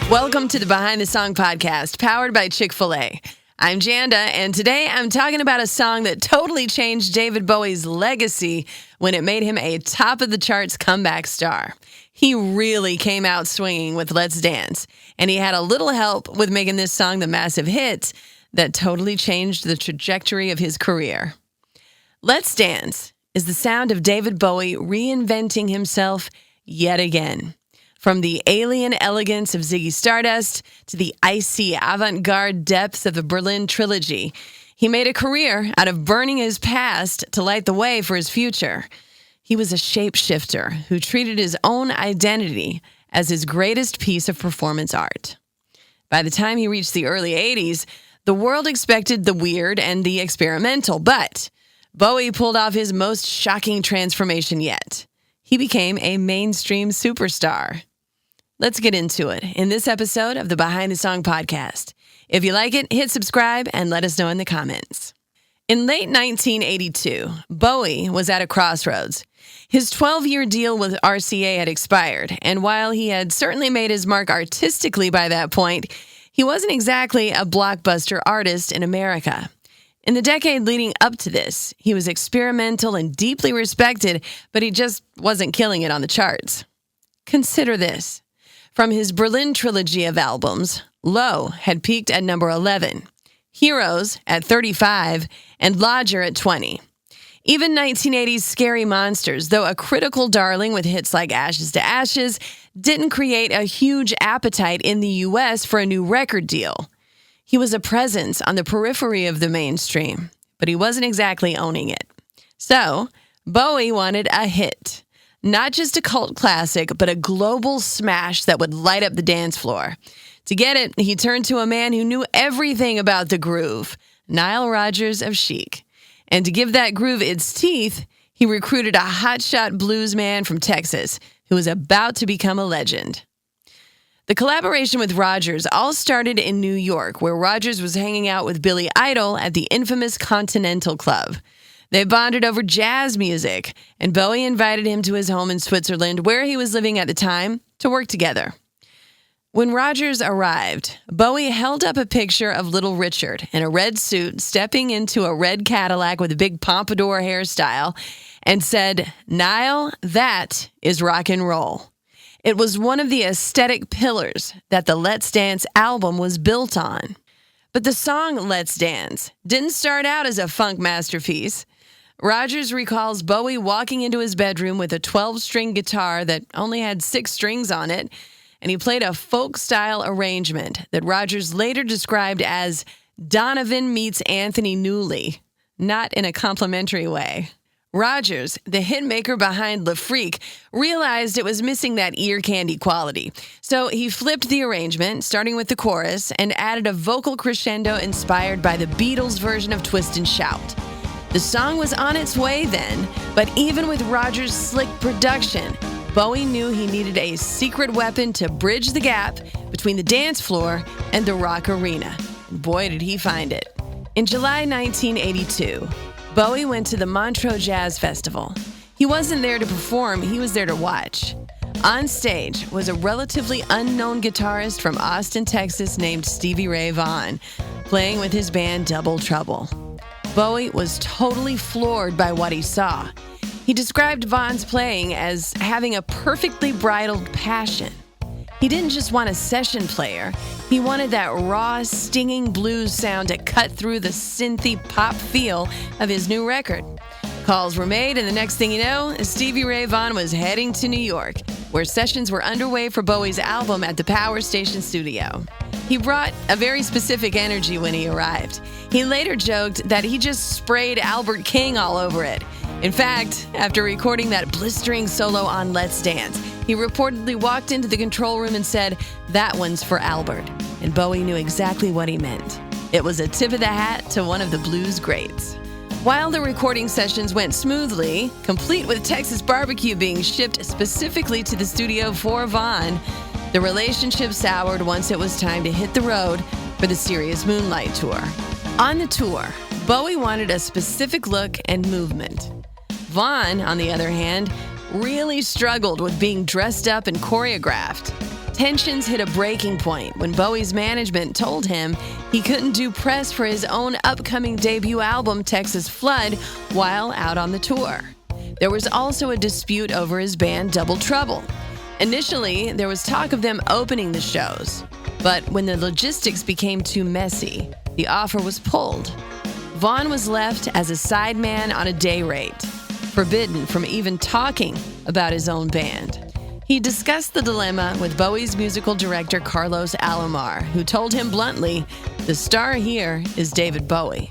Welcome to the Behind the Song podcast, powered by Chick-fil-A. I'm Janda, and today I'm talking about a song that totally changed David Bowie's legacy when it made him a top-of-the-charts comeback star. He really came out swinging with Let's Dance, and he had a little help with making this song the massive hit that totally changed the trajectory of his career. Let's Dance is the sound of David Bowie reinventing himself yet again. From the alien elegance of Ziggy Stardust to the icy avant-garde depths of the Berlin Trilogy, he made a career out of burning his past to light the way for his future. He was a shapeshifter who treated his own identity as his greatest piece of performance art. By the time he reached the early 80s, the world expected the weird and the experimental, but Bowie pulled off his most shocking transformation yet. He became a mainstream superstar. Let's get into it in this episode of the Behind the Song podcast. If you like it, hit subscribe and let us know in the comments. In late 1982, Bowie was at a crossroads. His 12-year deal with RCA had expired, and while he had certainly made his mark artistically by that point, he wasn't exactly a blockbuster artist in America. In the decade leading up to this, he was experimental and deeply respected, but he just wasn't killing it on the charts. Consider this. From his Berlin Trilogy of albums, Low had peaked at number 11, Heroes at 35, and Lodger at 20. Even 1980's Scary Monsters, though a critical darling with hits like Ashes to Ashes, didn't create a huge appetite in the U.S. for a new record deal. He was a presence on the periphery of the mainstream, but he wasn't exactly owning it. So, Bowie wanted a hit. Not just a cult classic, but a global smash that would light up the dance floor. To get it, he turned to a man who knew everything about the groove, Nile Rodgers of Chic. And to give that groove its teeth, he recruited a hotshot blues man from Texas who was about to become a legend. The collaboration with Rodgers all started in New York, where Rodgers was hanging out with Billy Idol at the infamous Continental Club. They bonded over jazz music, and Bowie invited him to his home in Switzerland, where he was living at the time, to work together. When Rodgers arrived, Bowie held up a picture of Little Richard in a red suit stepping into a red Cadillac with a big pompadour hairstyle and said, "Nile, that is rock and roll." It was one of the aesthetic pillars that the Let's Dance album was built on. But the song Let's Dance didn't start out as a funk masterpiece. Rodgers recalls Bowie walking into his bedroom with a 12-string guitar that only had 6 strings on it, and he played a folk-style arrangement that Rodgers later described as Donovan meets Anthony Newley, not in a complimentary way. Rodgers, the hitmaker behind Le Freak, realized it was missing that ear candy quality. So he flipped the arrangement, starting with the chorus, and added a vocal crescendo inspired by the Beatles' version of Twist and Shout. The song was on its way then, but even with Rodgers' slick production, Bowie knew he needed a secret weapon to bridge the gap between the dance floor and the rock arena. Boy, did he find it. In July 1982, Bowie went to the Montreux Jazz Festival. He wasn't there to perform, he was there to watch. On stage was a relatively unknown guitarist from Austin, Texas named Stevie Ray Vaughan, playing with his band Double Trouble. Bowie was totally floored by what he saw. He described Vaughan's playing as having a perfectly bridled passion. He didn't just want a session player, he wanted that raw, stinging blues sound to cut through the synthy pop feel of his new record. Calls were made, and the next thing you know, Stevie Ray Vaughan was heading to New York, where sessions were underway for Bowie's album at the Power Station studio. He brought a very specific energy when he arrived. He later joked that he just sprayed Albert King all over it. In fact, after recording that blistering solo on Let's Dance, he reportedly walked into the control room and said, "That one's for Albert." And Bowie knew exactly what he meant. It was a tip of the hat to one of the blues greats. While the recording sessions went smoothly, complete with Texas barbecue being shipped specifically to the studio for Vaughan, the relationship soured once it was time to hit the road for the Serious Moonlight Tour. On the tour, Bowie wanted a specific look and movement. Vaughan, on the other hand, really struggled with being dressed up and choreographed. Tensions hit a breaking point when Bowie's management told him he couldn't do press for his own upcoming debut album, Texas Flood, while out on the tour. There was also a dispute over his band Double Trouble. Initially, there was talk of them opening the shows, but when the logistics became too messy, the offer was pulled. Vaughan was left as a sideman on a day rate, forbidden from even talking about his own band. He discussed the dilemma with Bowie's musical director Carlos Alomar, who told him bluntly, "The star here is David Bowie."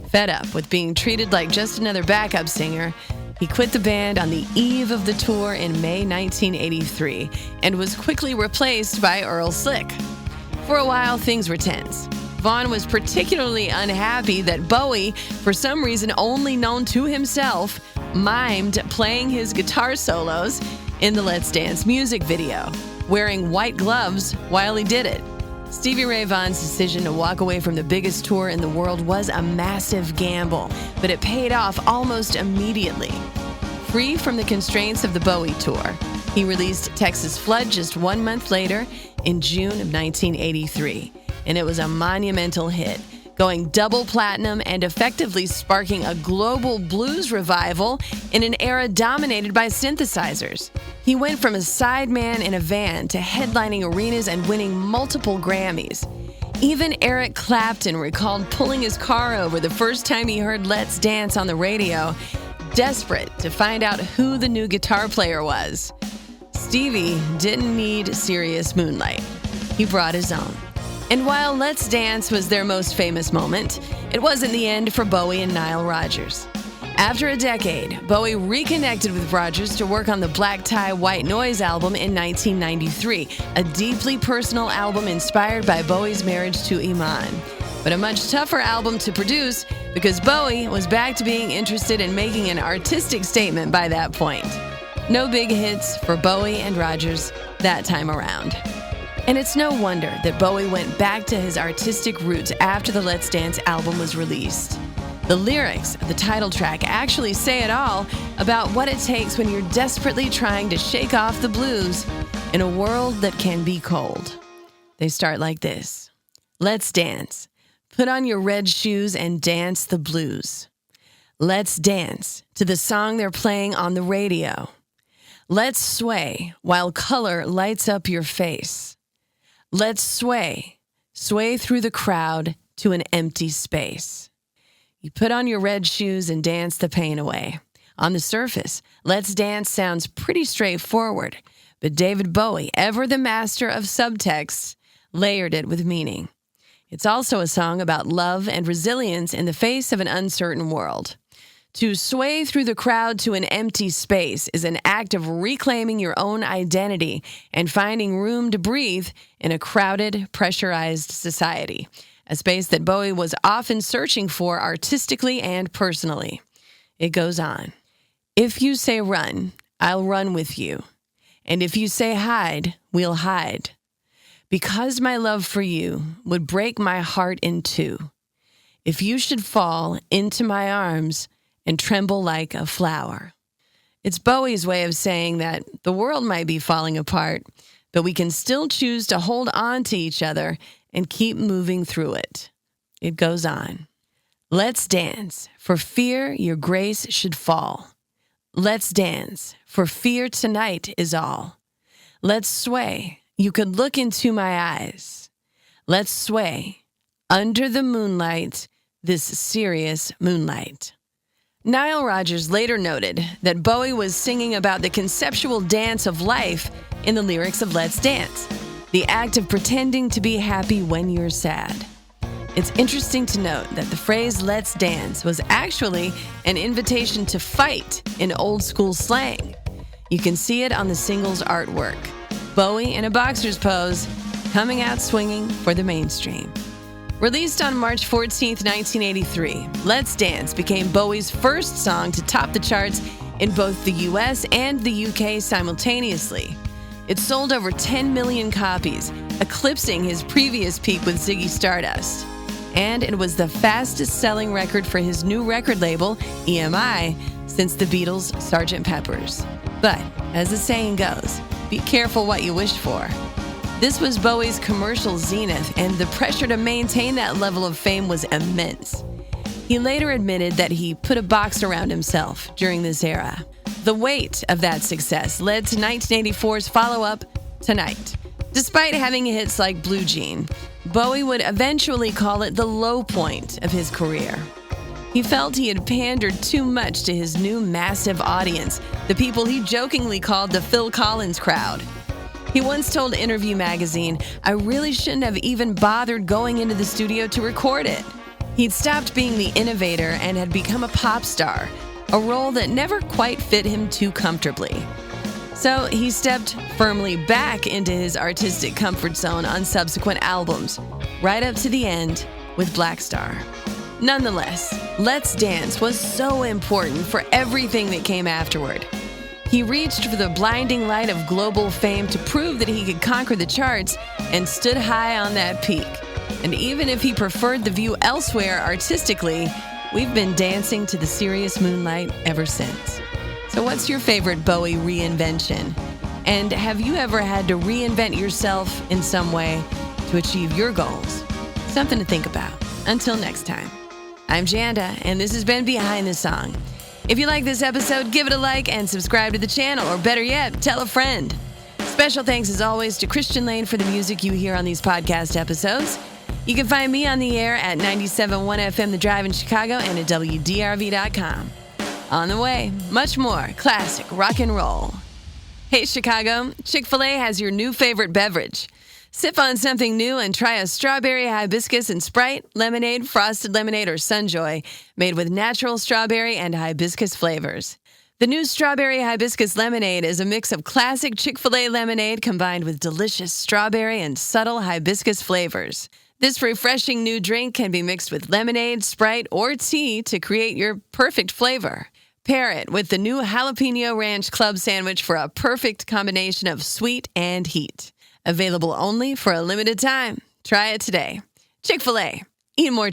Fed up with being treated like just another backup singer, he quit the band on the eve of the tour in May 1983 and was quickly replaced by Earl Slick. For a while, things were tense. Vaughan was particularly unhappy that Bowie, for some reason only known to himself, mimed playing his guitar solos in the Let's Dance music video, wearing white gloves while he did it. Stevie Ray Vaughan's decision to walk away from the biggest tour in the world was a massive gamble, but it paid off almost immediately. Free from the constraints of the Bowie tour, he released Texas Flood just 1 month later in June of 1983, and it was a monumental hit, going double platinum and effectively sparking a global blues revival in an era dominated by synthesizers. He went from a sideman in a van to headlining arenas and winning multiple Grammys. Even Eric Clapton recalled pulling his car over the first time he heard Let's Dance on the radio, desperate to find out who the new guitar player was. Stevie didn't need serious moonlight. He brought his own. And while Let's Dance was their most famous moment, it wasn't the end for Bowie and Nile Rodgers. After a decade, Bowie reconnected with Rodgers to work on the Black Tie White Noise album in 1993, a deeply personal album inspired by Bowie's marriage to Iman. But a much tougher album to produce because Bowie was back to being interested in making an artistic statement by that point. No big hits for Bowie and Rodgers that time around. And it's no wonder that Bowie went back to his artistic roots after the Let's Dance album was released. The lyrics of the title track actually say it all about what it takes when you're desperately trying to shake off the blues in a world that can be cold. They start like this. Let's dance. Put on your red shoes and dance the blues. Let's dance to the song they're playing on the radio. Let's sway while color lights up your face. Let's sway through the crowd to an empty space. You put on your red shoes and dance the pain away. On the surface, Let's Dance sounds pretty straightforward, but David Bowie, ever the master of subtext, layered it with meaning. It's also a song about love and resilience in the face of an uncertain world. To sway through the crowd to an empty space is an act of reclaiming your own identity and finding room to breathe in a crowded, pressurized society, a space that Bowie was often searching for artistically and personally. It goes on. If you say run, I'll run with you. And if you say hide, we'll hide. Because my love for you would break my heart in two. If you should fall into my arms and tremble like a flower. It's Bowie's way of saying that the world might be falling apart, but we can still choose to hold on to each other and keep moving through it. It goes on. Let's dance, for fear your grace should fall. Let's dance, for fear tonight is all. Let's sway, you could look into my eyes. Let's sway, under the moonlight, this serious moonlight. Nile Rodgers later noted that Bowie was singing about the conceptual dance of life in the lyrics of Let's Dance, the act of pretending to be happy when you're sad. It's interesting to note that the phrase Let's Dance was actually an invitation to fight in old school slang. You can see it on the single's artwork. Bowie in a boxer's pose, coming out swinging for the mainstream. Released on March 14, 1983, Let's Dance became Bowie's first song to top the charts in both the US and the UK simultaneously. It sold over 10 million copies, eclipsing his previous peak with Ziggy Stardust. And it was the fastest-selling record for his new record label, EMI, since the Beatles' Sgt. Pepper's. But, as the saying goes, be careful what you wish for. This was Bowie's commercial zenith, and the pressure to maintain that level of fame was immense. He later admitted that he put a box around himself during this era. The weight of that success led to 1984's follow-up, Tonight. Despite having hits like Blue Jean, Bowie would eventually call it the low point of his career. He felt he had pandered too much to his new massive audience, the people he jokingly called the Phil Collins crowd. He once told Interview magazine, "I really shouldn't have even bothered going into the studio to record it." He'd stopped being the innovator and had become a pop star, a role that never quite fit him too comfortably. So he stepped firmly back into his artistic comfort zone on subsequent albums, right up to the end with Black Star. Nonetheless, Let's Dance was so important for everything that came afterward. He reached for the blinding light of global fame to prove that he could conquer the charts and stood high on that peak. And even if he preferred the view elsewhere artistically, we've been dancing to the serious moonlight ever since. So what's your favorite Bowie reinvention? And have you ever had to reinvent yourself in some way to achieve your goals? Something to think about. Until next time, I'm Janda, and this has been Behind the Song. If you like this episode, give it a like and subscribe to the channel, or better yet, tell a friend. Special thanks as always to Christian Lane for the music you hear on these podcast episodes. You can find me on the air at 97.1 FM The Drive in Chicago and at WDRV.com. On the way, much more classic rock and roll. Hey Chicago, Chick-fil-A has your new favorite beverage. Sip on something new and try a strawberry hibiscus and Sprite, lemonade, frosted lemonade, or Sunjoy, made with natural strawberry and hibiscus flavors. The new strawberry hibiscus lemonade is a mix of classic Chick-fil-A lemonade combined with delicious strawberry and subtle hibiscus flavors. This refreshing new drink can be mixed with lemonade, Sprite, or tea to create your perfect flavor. Pair it with the new Jalapeno Ranch Club Sandwich for a perfect combination of sweet and heat. Available only for a limited time. Try it today. Chick-fil-A. Eat more